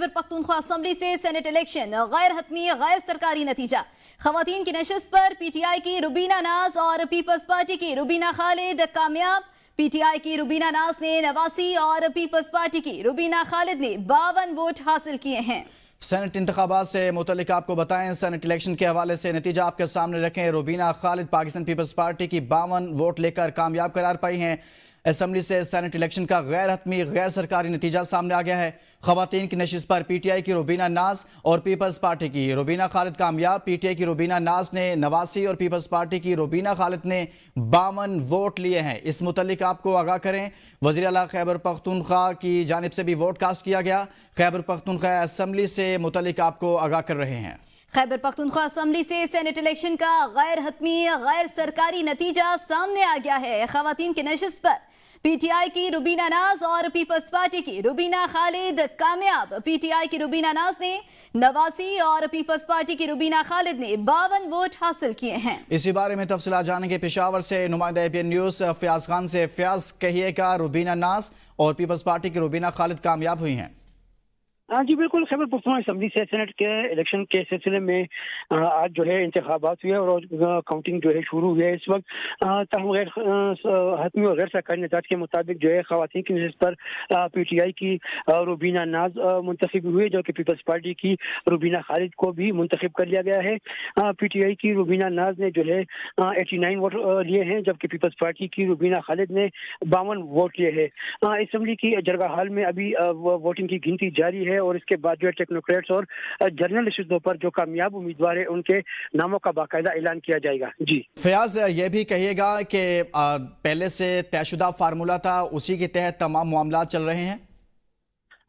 Khyber Pakhtunkhwa assembly से senate election गैर हतमी गैर सरकारी नतीजा। खवातीन की नशिस्त पर पीटीआई की रुबीना नाज और पीपल्स पार्टी की रुबीना खालिद कामयाब। पीटीआई की रुबीना नाज ने 89 और पीपल्स पार्टी की रुबीना खालिद ने 52 वोट हासिल किए हैं। सेनेट इंतखाबात से मुतल्लिक आपको बताएं, सेनेट इलेक्शन के हवाले से नतीजा आपके सामने रखें। रुबीना खालिद पाकिस्तान पीपल्स पार्टी की 52 वोट लेकर कामयाब करार पाई हैं। असम्बली से सेनेट इलेक्शन का गैर हतमी गैर सरकारी नतीजा सामने आ गया है। खवातीन की नशिस्त पर पीटीआई की रुबीना नाज और पीपल्स पार्टी की रुबीना खालिद कामयाब। पीटीआई की रुबीना नाज ने 89 और पीपल्स पार्टी की रुबीना खालिद ने 52 वोट लिए हैं। इस मुतल्लिक आपको आगाह करें, वज़ीर आला खैबर पख्तूनख्वा की जानिब से भी वोट कास्ट किया गया। खैबर पख्तूनख्वा असम्बली से मुतल्लिक आपको आगाह कर रहे हैं। खैबर पख्तूनख्वा असम्बली से सेनेट इलेक्शन का गैर हतमी गैर सरकारी नतीजा सामने आ गया है। खवातीन की नशिस्त पर पीटीआई की रुबीना नाज और पीपल्स पार्टी की रुबीना खालिद कामयाब। पीटीआई की रुबीना नाज ने 89 और पीपल्स पार्टी की रुबीना खालिद ने 52 वोट हासिल किए हैं। इसी बारे में तफसीलात जानेंगे पेशावर से नुमाइंदा एपीएन न्यूज़ फयाज खान से। फयाज, कहिएगा, रुबीना नाज और पीपल्स पार्टी की रुबीना खालिद कामयाब हुई हैं? हाँ जी बिल्कुल, खैबर पख्तूनख्वा असम्बली से सेनेट के इलेक्शन के सिलसिले में आज जो है इंतखाबात हुए और काउंटिंग जो है शुरू हुई है। इस वक्त तहम गैर हतमी और गैर सरकारी नतीजे के मुताबिक जो है खवातीन की नशिस्त पर पीटीआई की रुबीना नाज मुंतखब हुई, जबकि पीपल्स पार्टी की रुबीना खालिद को भी मुंतखब कर लिया गया है। पीटीआई की रुबीना नाज ने जो है 89 वोट लिए हैं, जबकि पीपल्स पार्टी की रुबीना खालिद ने 52 वोट लिए हैं। असम्बली की जरगा हाल में अभी वोटिंग की गिनती जारी है और इसके बाद जो है टेक्नोक्रेट्स और जनरल नशिस्तों पर जो कामयाब उम्मीदवार है उनके नामों का बाकायदा ऐलान किया जाएगा। जी फयाज, ये भी कहिएगा कि पहले से तयशुदा फार्मूला था, उसी के तहत तमाम मामला चल रहे हैं?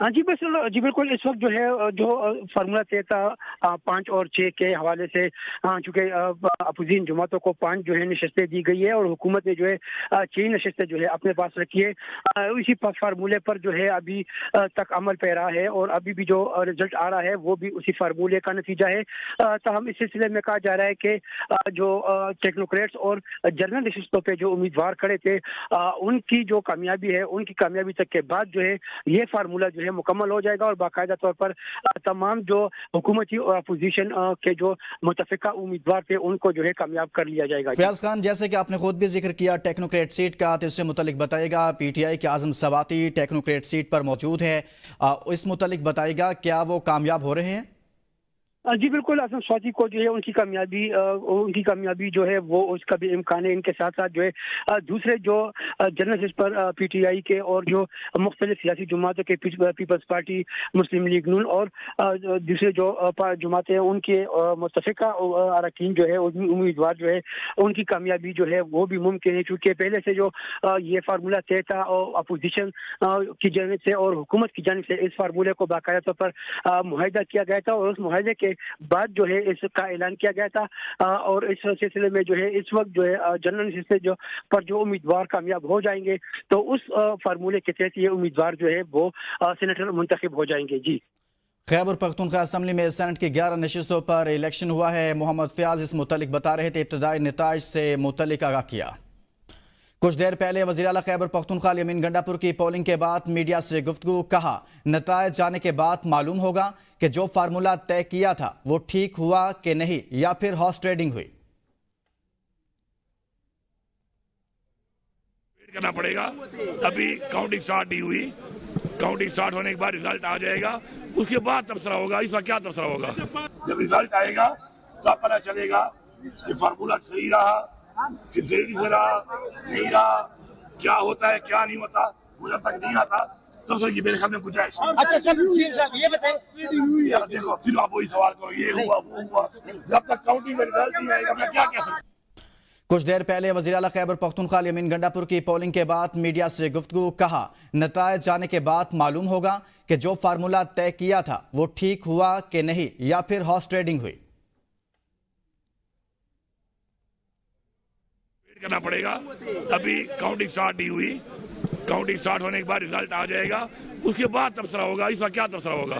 हाँ जी बिल्कुल, इस वक्त जो है जो फार्मूला तय था 5 और 6 के हवाले से, चूँकि अपोजिशन जमातों को 5 जो है नशस्तें दी गई है और हुकूमत ने जो है 6 नशस्तें जो है अपने पास रखी है। इसी फार्मूले पर जो है अभी तक अमल पैरा है और अभी भी जो रिजल्ट आ रहा है वो भी उसी फार्मूले का नतीजा है। हम इस सिलसिले में कहा जा रहा है कि जो टेक्नोक्रेट्स और जनरल नशस्तों पे जो उम्मीदवार खड़े थे उनकी जो कामयाबी है, उनकी कामयाबी तक के बाद जो है ये फार्मूला जो है मुकम्मल हो जाएगा और बाकायदा तौर पर तमाम जो हुकूमती और अपोजिशन के जो मुतफिका उम्मीदवार थे उनको जो है कामयाब कर लिया जाएगा। फयाज खान, जैसे कि आपने खुद भी जिक्र किया टेक्नोक्रेट सीट का, तो इससे मुतल्लिक बताइएगा। पीटीआई के आजम सवाती टेक्नोक्रेट सीट पर मौजूद है, इस मुतल्लिक बताइएगा क्या वो कामयाब हो रहे हैं? जी बिल्कुल, आजम स्वाति को जो है उनकी कामयाबी जो है वो उसका भी इम्कान है। इनके साथ साथ जो है दूसरे जो जनरल पर पीटीआई के और जो मुख्तलिफ सियासी जमातों के पीपल्स पार्टी, मुस्लिम लीग नून और दूसरे जो जमातें हैं उनके मुतफिका अरकान जो है उम्मीदवार जो है उनकी कामयाबी जो है वो भी मुमकिन है, क्योंकि पहले से जो ये फार्मूला तय था और अपोजिशन की जानिब से और हुकूमत की जानिब से इस फार्मूले को बाकायदा तौर पर मुआहिदा किया गया था और उस मुआहिदे के बाद जो है इसका ऐलान किया गया था। और इस सिलसिले में जो है इस वक्त जो है जनरल नशिस्त जो पर जो उम्मीदवार कामयाब हो जाएंगे तो उस फार्मूले के तहत ये उम्मीदवार जो है वो सेनेटर मुंतखब हो जाएंगे। जी खैबर पख्तूनख्वा असम्बली में सेनेट की 11 नशिस्तों पर इलेक्शन हुआ है। मोहम्मद फयाज इस मुतल्लिक बता रहे थे, इब्तदाई नताइज से मुतल्लिक आगाह किया। कुछ देर पहले वज़ीर आला खैबर पख्तूनख्वा यमीन गंडापुर की पोलिंग के बाद मीडिया से गुफ्तगू, कहा नताइज जाने के बाद मालूम होगा कि जो फार्मूला तय किया था वो ठीक हुआ कि नहीं या फिर हॉर्स ट्रेडिंग हुई। वेट करना पड़ेगा, अभी काउंटिंग स्टार्ट नहीं हुई। काउंटिंग स्टार्ट होने के बाद रिजल्ट आ जाएगा, उसके बाद तबसरा होगा। इसका क्या तबसरा होगा? जब रिजल्ट आएगा तब पता चलेगा कि फार्मूला सही रहा, सिंसियरिटी से रहा, नहीं रहा, क्या होता है क्या नहीं होता, मुझे तक नहीं आता। तो सर ये मेरे ख्याल में गुंजाइश। अच्छा सर, ये बताइए यार देखो, फिर आप वही सवाल करो, ये हुआ वो हुआ, जब तक काउंटिंग में रिजल्ट नहीं आएगा मैं क्या कह सकता। कुछ देर पहले वज़ीर आला खैबर पख्तूनख्वा यमीन गंडापुर की पोलिंग के बाद मीडिया से गुफ्तगू, कहा नताइज जाने के बाद मालूम होगा कि जो फार्मूला तय किया था वो ठीक हुआ कि नहीं या फिर हॉर्स ट्रेडिंग हुई। करना पड़ेगा, अभी काउंटिंग स्टार्ट नहीं हुई। काउंटिंग स्टार्ट होने के बाद रिजल्ट आ जाएगा, उसके बाद तबसरा होगा। इसका क्या तबसरा होगा?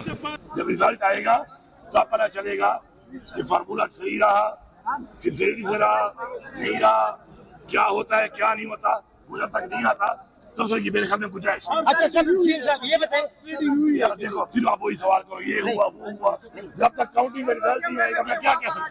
जब रिजल्ट आएगा तब पता चलेगा कि फार्मूला सही रहा, सिंसियरिटी से रहा, नहीं रहा, क्या होता है क्या नहीं होता, मुझे तक नहीं आता। तबसरे की मेरे ख्याल में गुंजाइश है। अच्छा सर सीएम साहब ये बताएं यार देखो फिर आप वही सवाल करो, ये हुआ वो हुआ, जब तक काउंटिंग का रिजल्ट नहीं आएगा मैं क्या कह सकता हूँ।